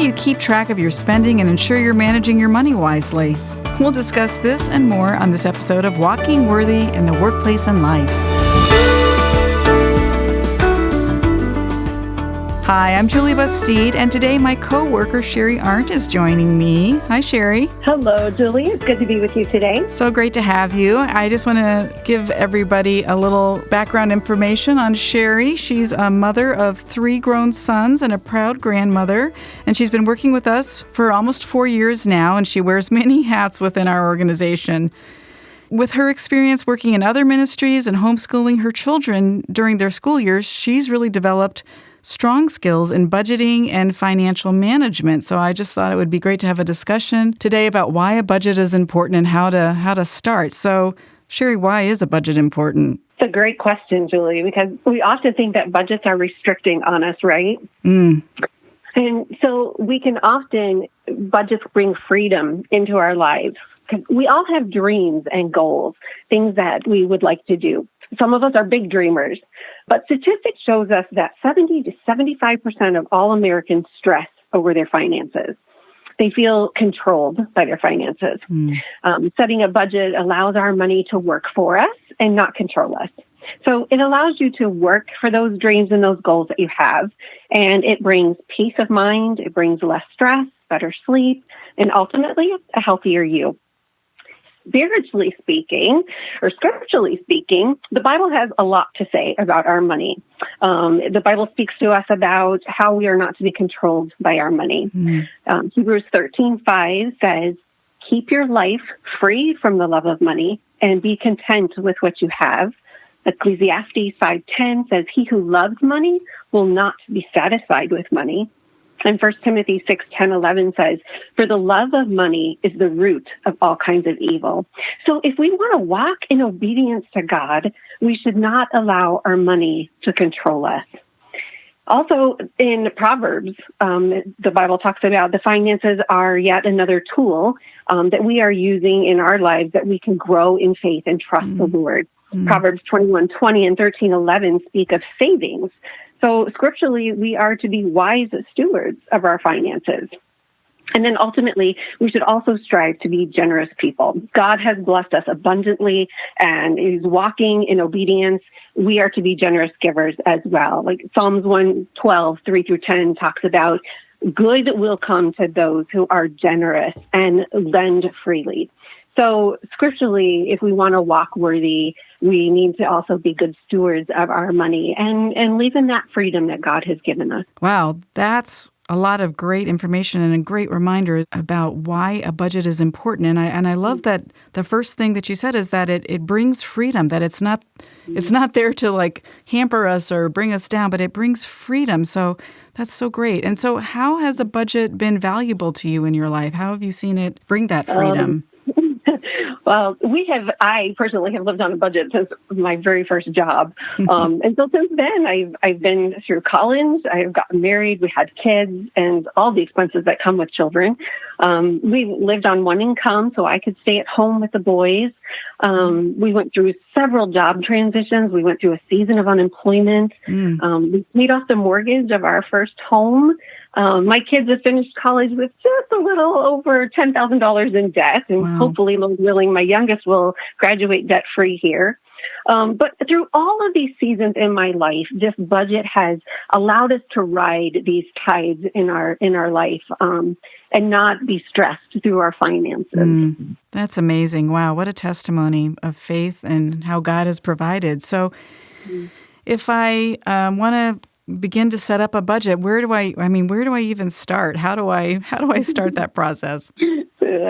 you keep track of your spending and ensure you're managing your money wisely? We'll discuss this and more on this episode of Walking Worthy in the Workplace and Life. Hi, I'm Julie Busteed, and today my co-worker Sherri Arndt is joining me. Hi, Sherri. Hello, Julie. It's good to be with you today. So great to have you. I just want to give everybody a little background information on Sherri. She's a mother of 3 grown sons and a proud grandmother, and she's been working with us for almost 4 years now, and she wears many hats within our organization. With her experience working in other ministries and homeschooling her children during their school years, she's really developed strong skills in budgeting and financial management. So I just thought it would be great to have a discussion today about why a budget is important and how to start. So, Sherri, why is a budget important? It's a great question, Julie, because we often think that budgets are restricting on us, right? And so budgets bring freedom into our lives. We all have dreams and goals, things that we would like to do. Some of us are big dreamers, but statistics shows us that 70 to 75% of all Americans stress over their finances. They feel controlled by their finances. Setting a budget allows our money to work for us and not control us. So it allows you to work for those dreams and those goals that you have, and it brings peace of mind, it brings less stress, better sleep, and ultimately a healthier you. Spiritually speaking, or scripturally speaking, the Bible has a lot to say about our money. The Bible speaks to us about how we are not to be controlled by our money. Hebrews 13:5 says, "Keep your life free from the love of money and be content with what you have." Ecclesiastes 5:10 says, "He who loves money will not be satisfied with money." And 1 Timothy 6:10-11 says, "For the love of money is the root of all kinds of evil." So if we want to walk in obedience to God, we should not allow our money to control us. Also, in Proverbs, the Bible talks about the finances are yet another tool that we are using in our lives that we can grow in faith and trust the Lord. Proverbs 21:20 and 13:11 speak of savings. So scripturally, we are to be wise stewards of our finances. And then ultimately, we should also strive to be generous people. God has blessed us abundantly and is walking in obedience. We are to be generous givers as well. Like Psalms 112, 3-10 talks about good will come to those who are generous and lend freely. So scripturally, if we want to walk worthy, we need to also be good stewards of our money and live in that freedom that God has given us. Wow, that's a lot of great information and a great reminder about why a budget is important. And I love that the first thing that you said is that it brings freedom, that it's not there to like hamper us or bring us down, but it brings freedom. So that's so great. And so how has a budget been valuable to you in your life? How have you seen it bring that freedom? Well, I personally have lived on a budget since my very first job. And so since then, I've been through college, I've gotten married, we had kids, and all the expenses that come with children. We lived on one income, so I could stay at home with the boys. We went through several job transitions. We went through a season of unemployment. We paid off the mortgage of our first home. My kids have finished college with just a little over $10,000 in debt, and hopefully, Lord willing, my youngest will graduate debt-free here. But through all of these seasons in my life, this budget has allowed us to ride these tides in our life and not be stressed through our finances. That's amazing. Wow, what a testimony of faith and how God has provided. So if I want to begin to set up a budget, where do I even start? How do I start that process?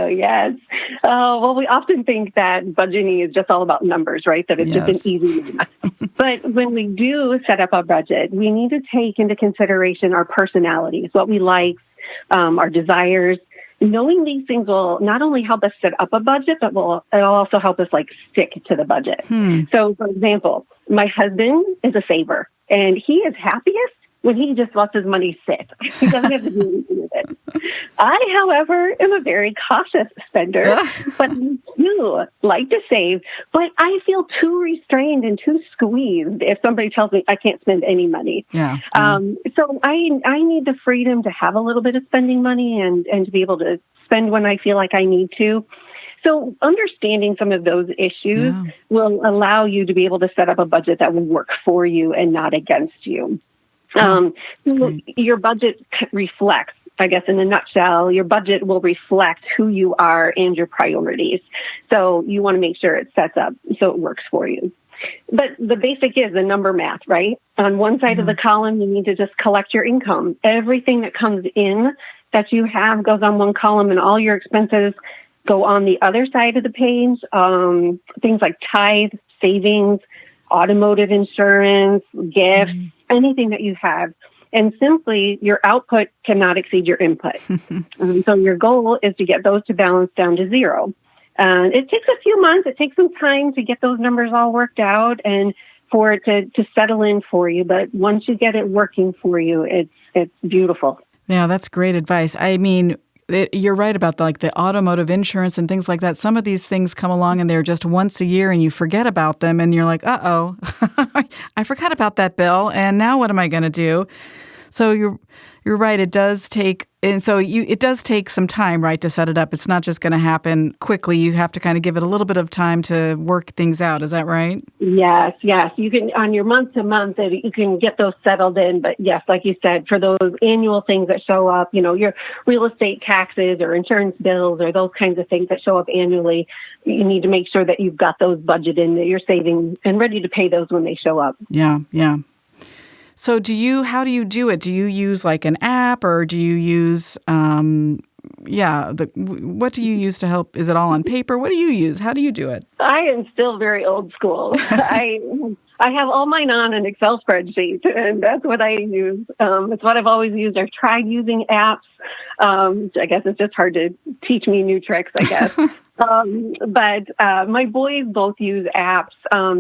Yes. Well, we often think that budgeting is just all about numbers, right? That it's just an easy math. But when we do set up a budget, we need to take into consideration our personalities, what we like, our desires. Knowing these things will not only help us set up a budget, but it'll also help us stick to the budget. So, for example, my husband is a saver, and he is happiest when he just lets his money sit. He doesn't have to do anything with it. I, however, am a very cautious spender, but he do like to save, but I feel too restrained and too squeezed if somebody tells me I can't spend any money. Yeah. So I need the freedom to have a little bit of spending money and to be able to spend when I feel like I need to. So understanding some of those issues will allow you to be able to set up a budget that will work for you and not against you. Your budget reflects, I guess, in a nutshell, your budget will reflect who you are and your priorities. So you want to make sure it sets up so it works for you. But the basic is the number math, right? On one side of the column, you need to just collect your income. Everything that comes in that you have goes on one column, and all your expenses go on the other side of the page. Things like tithe, savings, automotive insurance, gifts, anything that you have. And simply, your output cannot exceed your input. So your goal is to get those to balance down to zero. It takes a few months. It takes some time to get those numbers all worked out and for it to settle in for you. But once you get it working for you, it's beautiful. Yeah, that's great advice. I mean, you're right about the automotive insurance and things like that. Some of these things come along and they're just once a year and you forget about them and you're like, uh-oh, I forgot about that bill. And now what am I going to do? So you're right. It does take some time, right, to set it up. It's not just going to happen quickly. You have to kind of give it a little bit of time to work things out. Is that right? Yes. You can, on your month to month, you can get those settled in. But yes, like you said, for those annual things that show up, your real estate taxes or insurance bills or those kinds of things that show up annually, you need to make sure that you've got those budgeted, that you're saving and ready to pay those when they show up. Yeah. So how do you do it? Do you use like an app or do you use, what do you use to help? Is it all on paper? What do you use? How do you do it? I am still very old school. I have all mine on an Excel spreadsheet, and that's what I use. It's what I've always used. I've tried using apps. I guess it's just hard to teach me new tricks, I guess. But my boys both use apps.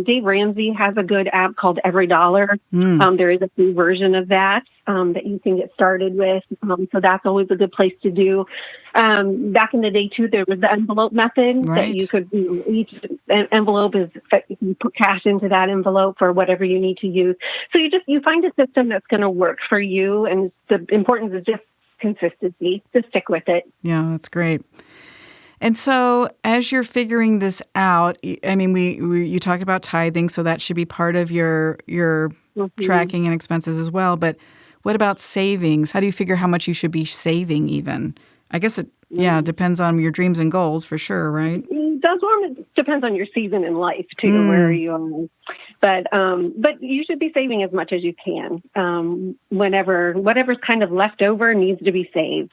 Dave Ramsey has a good app called Every Dollar. There is a free version of that you can get started with. So that's always a good place to do. Back in the day, too, there was the envelope method that you could, each envelope is, you put cash into that envelope for whatever you need to use. So you find a system that's going to work for you. And the importance is just consistency, to stick with it. Yeah, that's great. And so as you're figuring this out, I mean, you talked about tithing, so that should be part of your tracking and expenses as well. But what about savings? How do you figure how much you should be saving even? I guess it depends on your dreams and goals for sure, right? It does. It depends on your season in life, too, where you are. But you should be saving as much as you can. Whatever's kind of left over needs to be saved.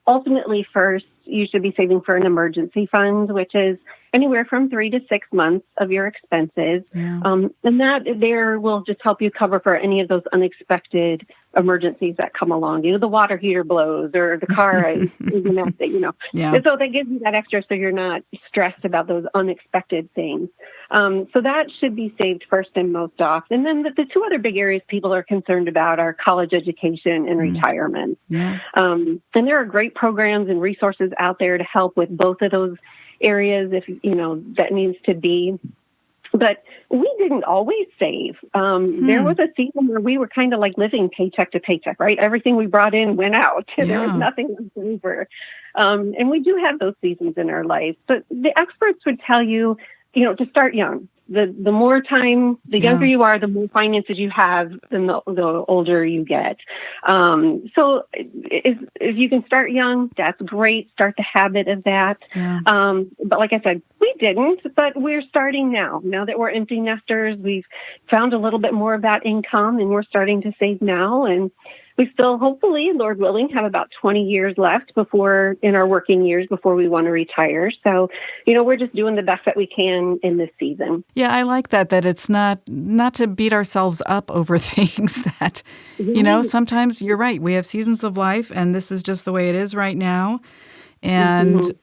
Ultimately, first, you should be saving for an emergency fund, which is anywhere from 3 to 6 months of your expenses. Yeah. And that there will just help you cover for any of those unexpected emergencies that come along. The water heater blows or the car is messy, Yeah. And so that gives you that extra so you're not stressed about those unexpected things. So that should be saved first and most often. And then the two other big areas people are concerned about are college education and retirement. Yeah. And there are great programs and resources out there to help with both of those areas if, that needs to be. But we didn't always save. There was a season where we were kind of like living paycheck to paycheck, right? Everything we brought in went out. Yeah. There was nothing left over. And we do have those seasons in our life. But the experts would tell you, to start young. The more time, the younger you are, the more finances you have, then the older you get. So if you can start young, that's great. Start the habit of that. Yeah. But like I said, we didn't, but we're starting now. Now that we're empty nesters, we've found a little bit more of that income and we're starting to save now. And we still, hopefully, Lord willing, have about 20 years left in our working years before we want to retire. So, we're just doing the best that we can in this season. Yeah, I like that it's not to beat ourselves up over things that, sometimes you're right. We have seasons of life and this is just the way it is right now. And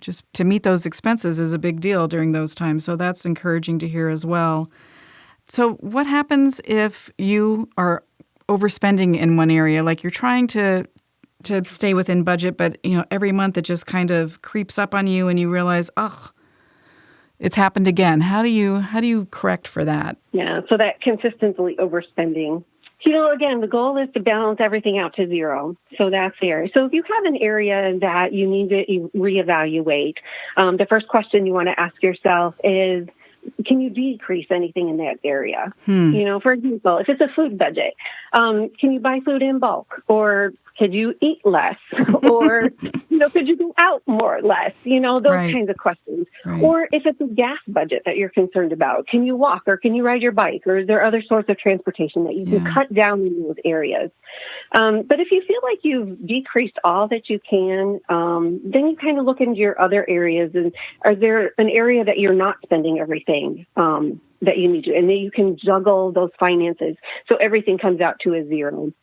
just to meet those expenses is a big deal during those times. So that's encouraging to hear as well. So what happens if you are overspending in one area, like you're trying to to stay within budget, but every month it just kind of creeps up on you and you realize, oh, it's happened again. How do you correct for that? Yeah, so that consistently overspending. Again, the goal is to balance everything out to zero. So that's there. So if you have an area that you need to reevaluate, the first question you want to ask yourself is, can you decrease anything in that area? For example, if it's a food budget, can you buy food in bulk? Or could you eat less? Or, could you go out more or less? Those Right. kinds of questions. Right. Or if it's a gas budget that you're concerned about, can you walk or can you ride your bike? Or is there other sorts of transportation that you can cut down in those areas? But if you feel like you've decreased all that you can, then you kind of look into your other areas. And are there an area that you're not spending everything that you need to? And then you can juggle those finances so everything comes out to a zero.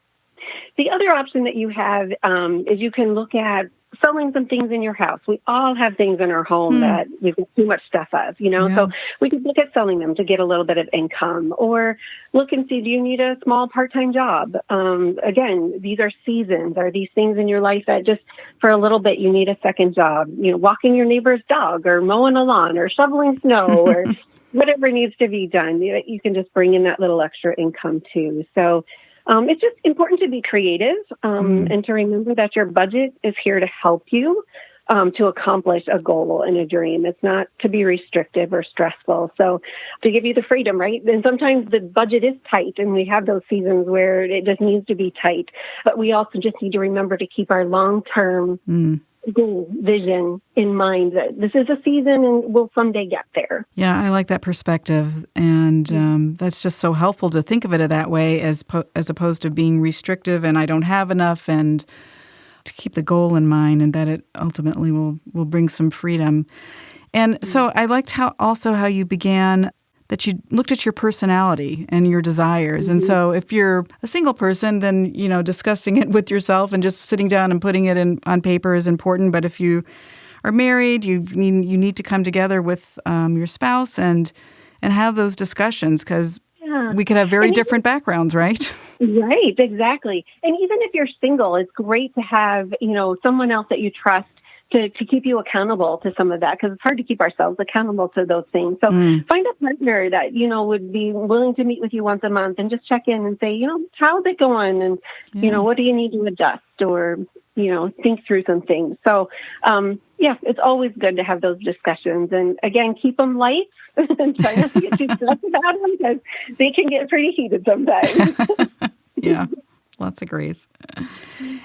The other option that you have is you can look at selling some things in your house. We all have things in our home that we've got too much stuff of, so we could look at selling them to get a little bit of income, or look and see, do you need a small part-time job? Again, these are seasons. Are these things in your life that just for a little bit you need a second job, walking your neighbor's dog or mowing a lawn or shoveling snow or whatever needs to be done. You can just bring in that little extra income too. So it's just important to be creative and to remember that your budget is here to help you to accomplish a goal and a dream. It's not to be restrictive or stressful. So to give you the freedom, right? And sometimes the budget is tight and we have those seasons where it just needs to be tight. But we also just need to remember to keep our long-term goal, vision in mind that this is a season and we'll someday get there. Yeah, I like that perspective. And that's just so helpful to think of it that way as opposed to being restrictive and I don't have enough, and to keep the goal in mind and that it ultimately will bring some freedom. And so I liked how you began that you looked at your personality and your desires. And so if you're a single person, then, discussing it with yourself and just sitting down and putting it on paper is important. But if you are married, you need to come together with your spouse and have those discussions, because we could have very different backgrounds, right? Right, exactly. And even if you're single, it's great to have, someone else that you trust to keep you accountable to some of that, because it's hard to keep ourselves accountable to those things. So find a partner that, would be willing to meet with you once a month and just check in and say, how's it going? And, what do you need to adjust or, think through some things. So, it's always good to have those discussions. And again, keep them light and try not to get too stressed about them, because they can get pretty heated sometimes. Yeah. Lots of grace.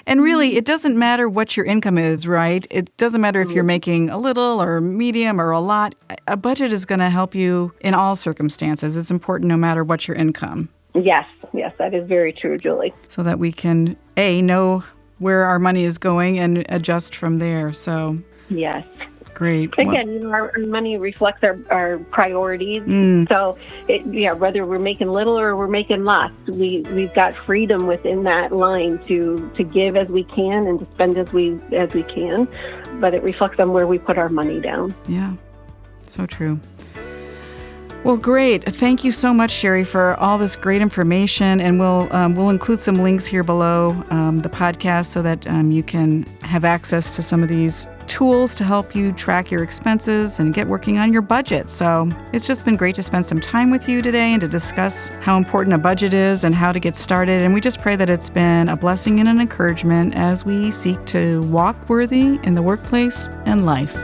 And really, it doesn't matter what your income is, right? It doesn't matter if you're making a little or medium or a lot. A budget is going to help you in all circumstances. It's important no matter what your income. Yes, that is very true, Julie. So that we can, know where our money is going and adjust from there. So, yes. Great. Again, our money reflects our priorities. So, whether we're making little or we're making less, we've got freedom within that line to give as we can and to spend as we can. But it reflects on where we put our money down. Yeah, so true. Well, great. Thank you so much, Sherri, for all this great information. And we'll include some links here below the podcast so that you can have access to some of these tools to help you track your expenses and get working on your budget. So it's just been great to spend some time with you today and to discuss how important a budget is and how to get started. And we just pray that it's been a blessing and an encouragement as we seek to walk worthy in the workplace and life.